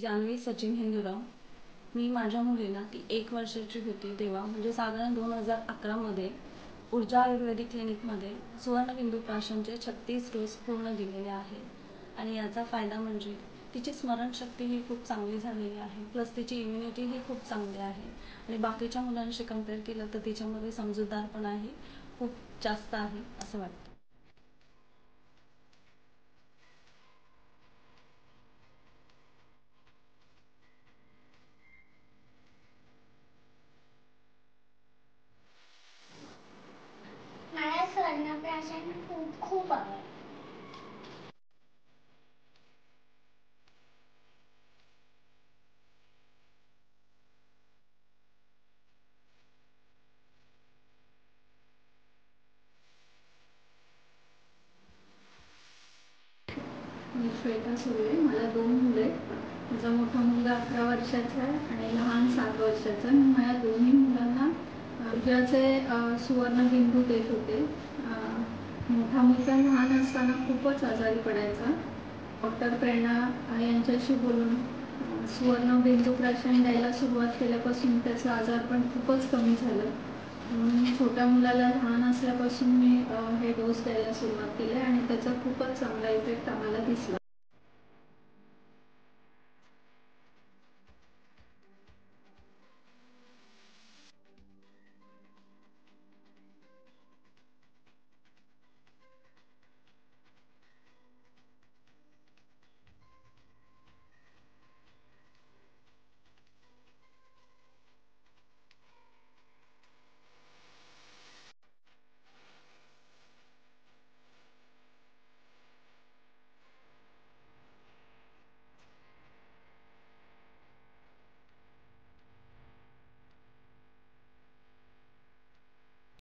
जान्हवी सचिन हिंदूराव. मी माझ्या मुलीला ती 1 वर्षाची होती तेव्हा म्हणजे साधारण 2011मध्ये ऊर्जा आयुर्वेदिक क्लिनिकमध्ये सुवर्णबिंदू प्राशनचे 36 डोस पूर्ण दिलेले आहेत. आणि याचा फायदा म्हणजे तिची स्मरणशक्ती ही खूप चांगली झालेली आहे, प्लस तिची इम्युनिटी ही खूप चांगली आहे. आणि बाकीच्या मुलांशी कंपेअर केलं तर तिच्यामध्ये समजूतदारपणा ही खूप जास्त आहे असं वाटतं. मला स्वर्णप्राशन खूप खूप आवडतं. मी श्वेता सुर्वे. मला 2 मुलं आहेत. माझा मोठा मुलगा 11 वर्षाचा आहे आणि लहान 7 वर्षाचा आहे. माझ्या दोन्ही मुलांना ऊर्जाचे सुवर्णबिंदू देत होते. मोठा मुलगा लहान असताना खूपच आजारी पडायचा. डॉक्टर प्रेरणा यांच्याशी बोलून सुवर्णबिंदू प्राशन द्यायला सुरुवात केल्यापासून त्याचं आजारपण खूपच कमी झालं. म्हणून छोट्या मुलाला लहान असल्यापासून मी हे डोस द्यायला सुरुवात केली आणि त्याचा खूपच चांगला इफेक्ट आम्हाला दिसला.